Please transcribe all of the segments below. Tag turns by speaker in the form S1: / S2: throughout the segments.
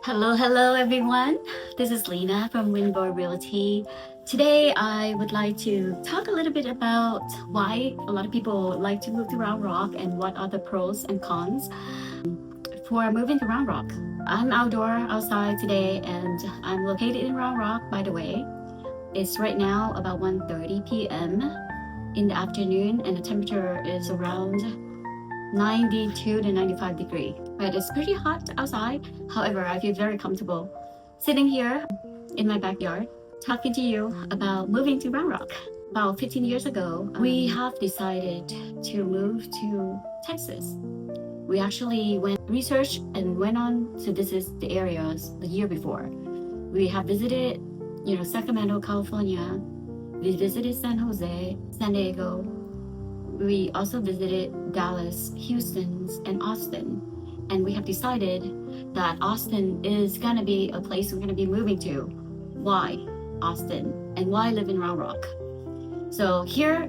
S1: Hello everyone. This is Lena from Winvo Realty. Today I would like to talk a little bit about why a lot of people like to move to Round Rock and what are the pros and cons for moving to Round Rock. I'm outside today and I'm located in Round Rock, by the way. It's right now about 1:30 p.m. in the afternoon and the temperature is around 92 to 95 degrees. Right, it's pretty hot outside. However, I feel very comfortable sitting here in my backyard talking to you about moving to Round Rock. About 15 years ago, we have decided to move to Texas. We actually went research and went on to visit the areas the year before. We have visited, Sacramento, California. We visited San Jose, San Diego. We also visited Dallas, Houston, and Austin. And we have decided that Austin is going to be a place we're going to be moving to. Why Austin? And why live in Round Rock? So here,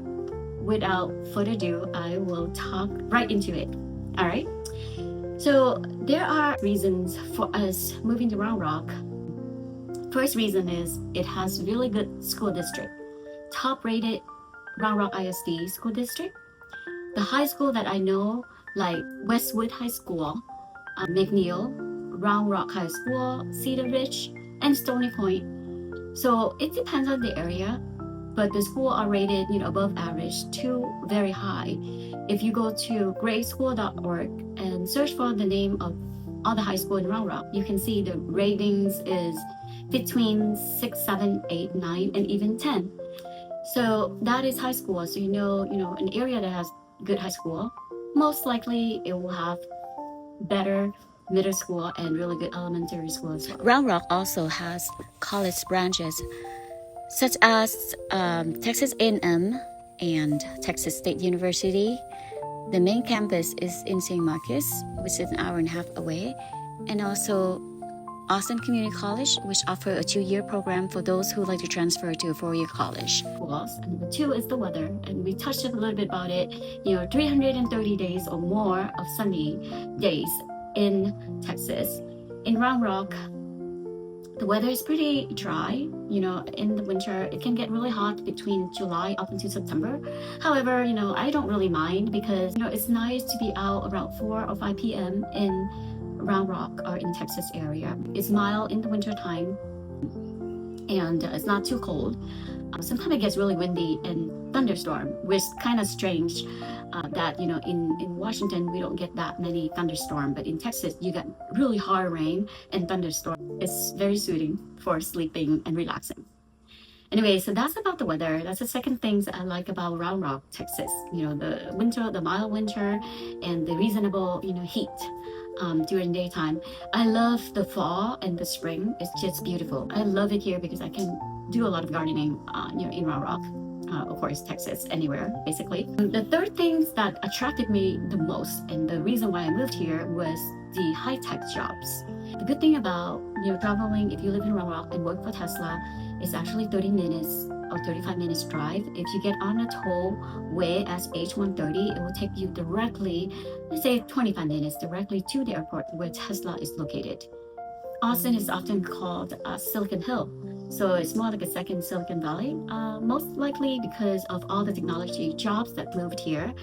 S1: without further ado, I will talk right into it. All right? So there are reasons for us moving to Round Rock. First reason is it has really good school district. Top-rated Round Rock ISD school district. The high school that I know, like Westwood High School, McNeil, Round Rock High School, Cedar Ridge, and Stony Point. So it depends on the area, but the school are rated, above average to very high. If you go to gradeschool.org and search for the name of all the high school in Round Rock, you can see the ratings is between 6, 7, 8, 9, and even 10. So that is high school. So an area that has good high school, most likely it will have better middle school and really good elementary school as well.
S2: Round Rock also has college branches such as Texas A&M and Texas State University. The main campus is in St. Marcus, which is an hour and a half away, and also Austin Community College, which offer a 2-year program for those who like to transfer to a 4-year college.
S1: And number 2 is the weather, and we touched a little bit about it. 330 days or more of sunny days in Texas. In Round Rock, the weather is pretty dry. In the winter, it can get really hot between July up until September. However, I don't really mind because, it's nice to be out around 4 or 5 p.m. in Round Rock or in Texas area. It's mild in the winter time and it's not too cold. Sometimes it gets really windy and thunderstorm, which is kind of strange that in Washington we don't get that many thunderstorm, but in Texas you get really hard rain and thunderstorm. It's very soothing for sleeping and relaxing. Anyway, so that's about the weather. That's the second things I like about Round Rock, Texas. The winter, the mild winter, and the reasonable heat during daytime. I love the fall and the spring. It's just beautiful. I love it here because I can do a lot of gardening in Round Rock. Of course, Texas, anywhere, basically. The third things that attracted me the most and the reason why I moved here was the high-tech jobs. The good thing about traveling, if you live in Round Rock and work for Tesla, is actually 30 minutes or 35 minutes drive. If you get on a tollway as H130, it will take you directly, let's say 25 minutes, directly to the airport where Tesla is located. Austin is often called Silicon Hill, so it's more like a second Silicon Valley, most likely because of all the technology jobs that moved here.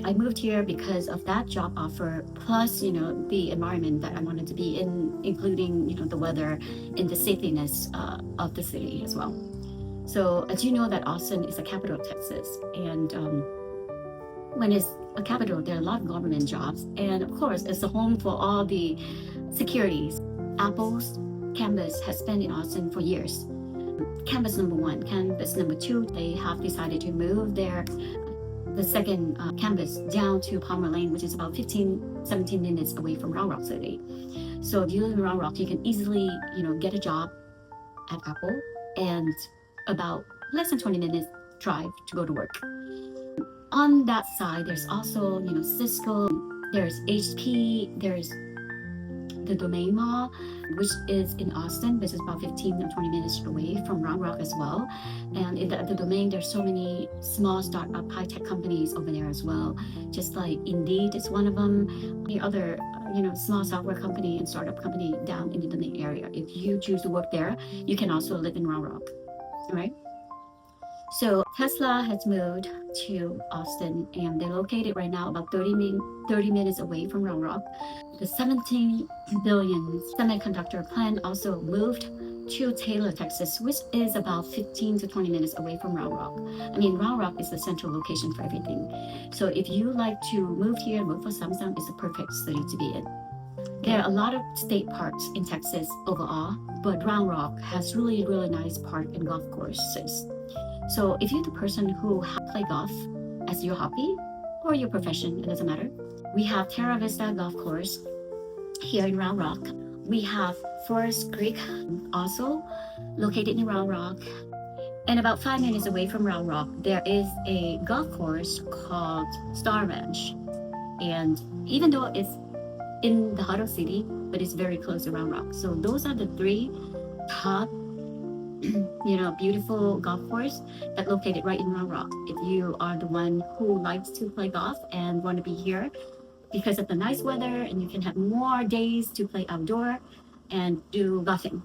S1: I moved here because of that job offer, plus the environment that I wanted to be in, including the weather and the safetyness of the city as well. So as you know that Austin is the capital of Texas, and when it's a capital, there are a lot of government jobs, and of course it's the home for all the securities. Apple's campus has been in Austin for years. Campus number 1, campus number 2, they have decided to move the second campus down to Palmer Lane, which is about 15-17 minutes away from Round Rock City. So if you live in Round Rock, you can easily get a job at Apple and about less than 20 minutes drive to go to work. On that side, there's also Cisco, there's HP, there's the Domain Mall, which is in Austin, which is about 15 or 20 minutes away from Round Rock as well. And in the Domain, there's so many small startup high-tech companies over there as well. Just like Indeed is one of them. The other small software company and startup company down in the main area. If you choose to work there, you can also live in Round Rock. All right. So Tesla has moved to Austin, and they're located right now about 30 minutes away from Round Rock. The 17 billion semiconductor plant also moved to Taylor, Texas, which is about 15 to 20 minutes away from Round Rock. I mean, Round Rock is the central location for everything. So if you like to move here and work for Samsung, it's the perfect city to be in. There are a lot of state parks in Texas overall, but Round Rock has really, really nice park and golf courses. So if you're the person who play golf as your hobby or your profession, it doesn't matter. We have Terra Vista Golf Course here in Round Rock. We have Forest Creek, also located in Round Rock. And about 5 minutes away from Round Rock, there is a golf course called Star Ranch. And even though it's in the heart of city, but it's very close to Round Rock. So those are the three top beautiful golf course that located right in Round Rock. If you are the one who likes to play golf and want to be here because of the nice weather, and you can have more days to play outdoor and do golfing.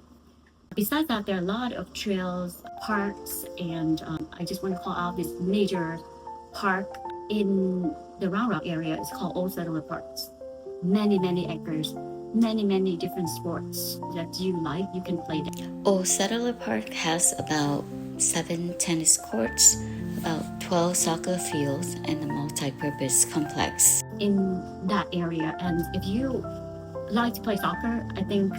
S1: Besides that, there are a lot of trails, parks, and I just want to call out this major park in the Round Rock area. It's called Old Settler Parks. Many acres, many different sports that you like, you can play there.
S2: Old Settler Park has about 7 tennis courts, about 12 soccer fields, and a multi-purpose complex.
S1: In that area, and if you like to play soccer, I think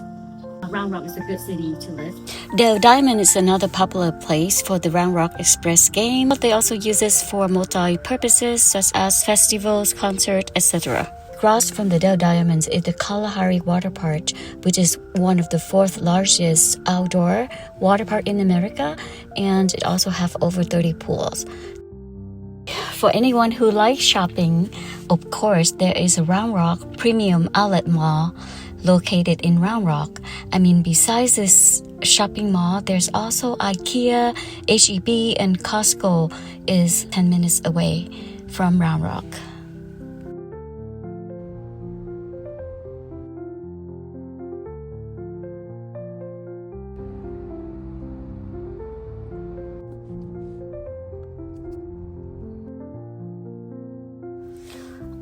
S1: Round Rock is a good city to live.
S2: The Diamond is another popular place for the Round Rock Express game. They also use this for multi-purposes such as festivals, concerts, etc. Across from the Dell Diamonds is the Kalahari Water Park, which is one of the 4th largest outdoor water park in America, and it also have over 30 pools. For anyone who likes shopping, of course, there is a Round Rock Premium Outlet Mall located in Round Rock. Besides this shopping mall, there's also IKEA, H-E-B, and Costco is 10 minutes away from Round Rock.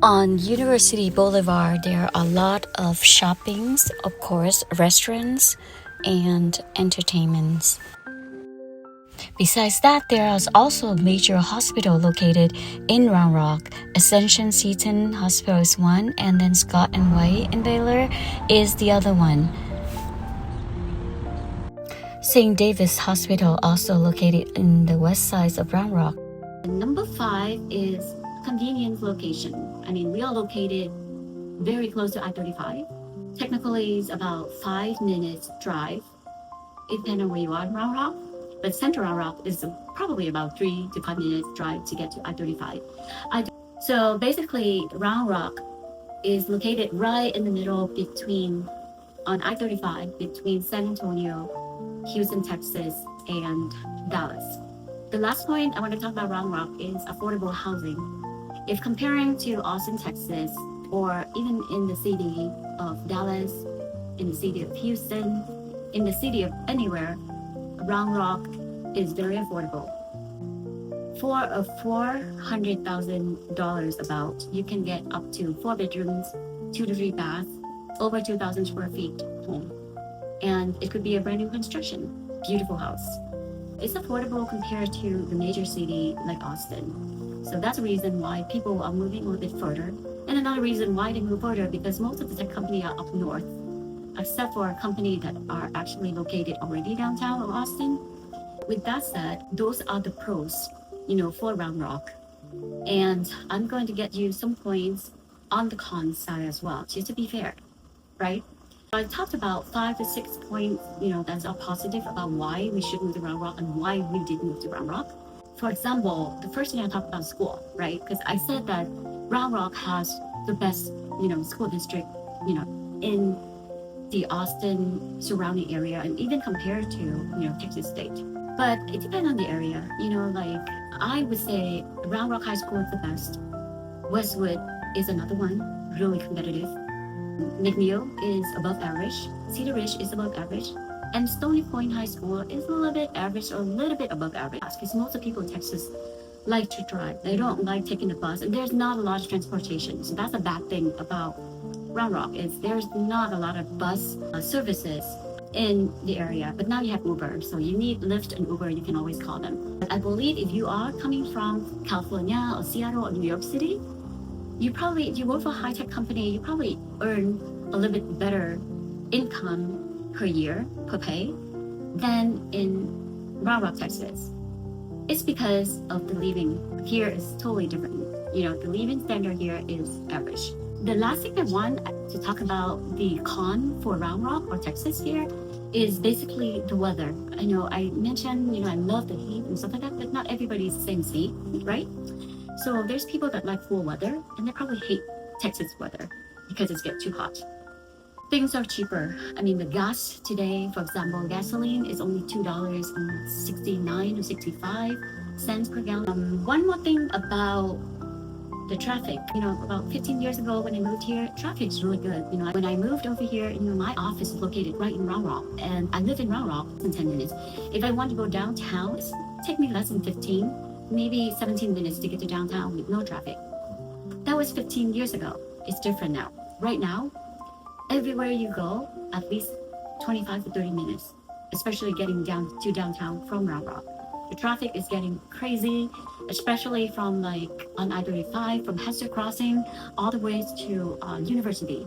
S2: On University Boulevard, there are a lot of shoppings, of course, restaurants, and entertainments. Besides that, there is also a major hospital located in Round Rock. Ascension Seton Hospital is one, and then Scott and White in Baylor is the other one. St. David's Hospital also located in the west side of Round Rock.
S1: Number 5 is convenient location. We are located very close to I-35. Technically, it's about 5 minutes drive, depending on where you are in Round Rock. But Central Round Rock is probably about 3 to 5 minutes drive to get to I-35. So basically, Round Rock is located right in the middle on I-35 between San Antonio, Houston, Texas, and Dallas. The last point I want to talk about Round Rock is affordable housing. If comparing to Austin, Texas, or even in the city of Dallas, in the city of Houston, in the city of anywhere, Round Rock is very affordable. For a $400,000 about, you can get up to 4 bedrooms, 2 to 3 baths, over 2,000 square feet home. And it could be a brand new construction, beautiful house. It's affordable compared to the major city like Austin. So that's a reason why people are moving a little bit further. And another reason why they move further, because most of the tech companies are up north, except for a company that are actually located already downtown of Austin. With that said, those are the pros, for Round Rock. And I'm going to get you some points on the cons side as well, just to be fair, right? I talked about 5 to 6 points, that are positive about why we should move to Round Rock and why we did move to Round Rock. For example, the first thing I talked about is school, right? Because I said that Round Rock has the best, school district, in the Austin surrounding area, and even compared to, Texas State. But it depends on the area, I would say Round Rock High School is the best. Westwood is another one, really competitive. McNeil is above average. Cedar is above average. And Stony Point High School is a little bit average or a little bit above average. Because most of the people in Texas like to drive. They don't like taking the bus. And there's not a lot of transportation. So that's a bad thing about Round Rock is there's not a lot of bus services in the area. But now you have Uber. So you need Lyft and Uber. You can always call them. But I believe if you are coming from California or Seattle or New York City, if you work for a high-tech company, you probably earn a little bit better income per year, per pay, than in Round Rock, Texas. It's because of the living here is totally different. The living standard here is average. The last thing I want to talk about the con for Round Rock or Texas here is basically the weather. I know I mentioned, I love the heat and stuff like that, but not everybody's the same seat, right? So there's people that like cool weather, and they probably hate Texas weather because it's get too hot. Things are cheaper. The gas today, for example, gasoline is only $2.69 or 65 cents per gallon. One more thing about the traffic. About 15 years ago when I moved here, traffic is really good. When I moved over here, my office is located right in Round Rock, and I live in Round Rock in 10 minutes. If I want to go downtown, it take me less than 15 maybe 17 minutes to get to downtown with no traffic. That was 15 years ago. It's different now. Right now, everywhere you go, at least 25 to 30 minutes, especially getting down to downtown from Round Rock. The traffic is getting crazy, especially from on I-35, from Hester Crossing, all the way to University.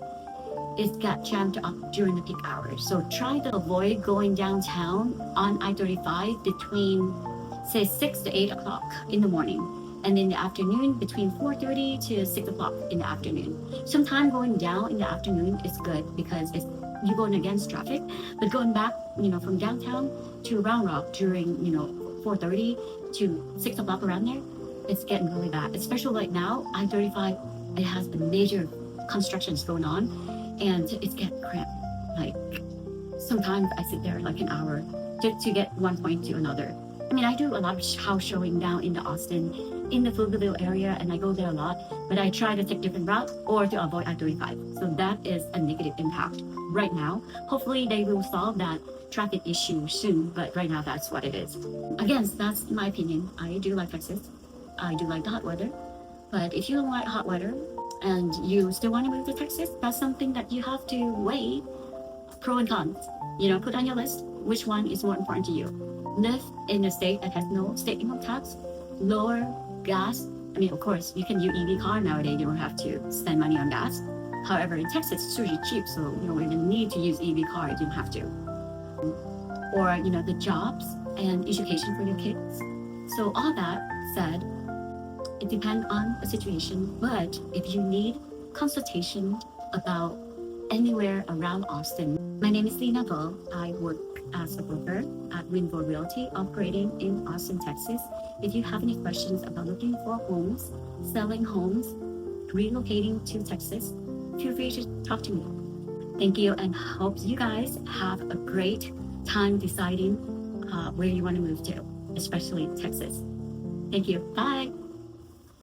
S1: It got jammed up during the peak hours. So try to avoid going downtown on I-35 between say 6 to 8 o'clock in the morning, and in the afternoon between 4:30 to 6 o'clock in the afternoon. Sometime going down in the afternoon is good because you're going against traffic, but going back, from downtown to Round Rock during, 4:30 to 6 o'clock around there, it's getting really bad. Especially right now, I-35, it has a major constructions going on, and it's getting cramped. Sometimes I sit there an hour just to get one point to another. I do a lot of house showing down in the Austin, in the Pflugerville area, and I go there a lot, but I try to take different routes or to avoid I-35. So that is a negative impact right now. Hopefully they will solve that traffic issue soon, but right now that's what it is. Again, that's my opinion. I do like Texas. I do like the hot weather, but if you don't like hot weather and you still want to move to Texas, that's something that you have to weigh pro and cons. Put on your list which one is more important to you. Live in a state that has no state income tax, lower gas. Of course, you can use EV car nowadays. You don't have to spend money on gas. However, in Texas, it's really cheap, so when you need to use EV car, you don't have to. Or the jobs and education for your kids. So all that said, it depends on the situation. But if you need consultation about anywhere around Austin, my name is Lena Vo. I work as a broker at Winvo Realty operating in Austin, Texas. If you have any questions about looking for homes, selling homes, relocating to Texas, feel free to talk to me. Thank you, and hope you guys have a great time deciding where you want to move to, especially Texas. Thank you. Bye.